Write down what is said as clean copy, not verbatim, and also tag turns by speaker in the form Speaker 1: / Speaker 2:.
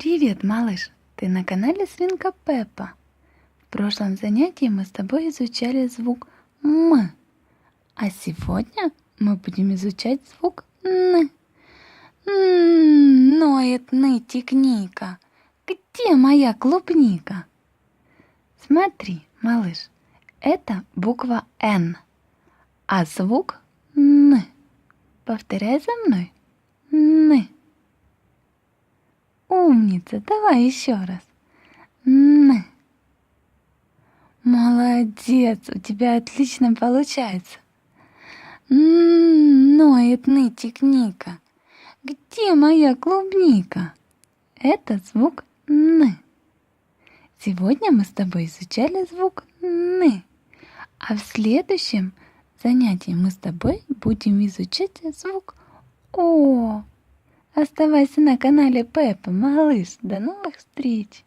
Speaker 1: Привет, малыш! Ты на канале Свинка Пеппа. В прошлом занятии мы с тобой изучали звук М, а сегодня мы будем изучать звук Н. Ноет нытик Ника. Где моя клубника? Смотри, малыш, это буква Н, а звук Н. Повторяй за мной. Н. Умница, давай еще раз. Н. Молодец, у тебя отлично получается. Ноет нытик Ника. Где моя клубника? Это звук Н. Сегодня мы с тобой изучали звук Н. А в следующем занятии мы с тобой будем изучать звук О. Оставайся на канале Пеппа, малыш. До новых встреч!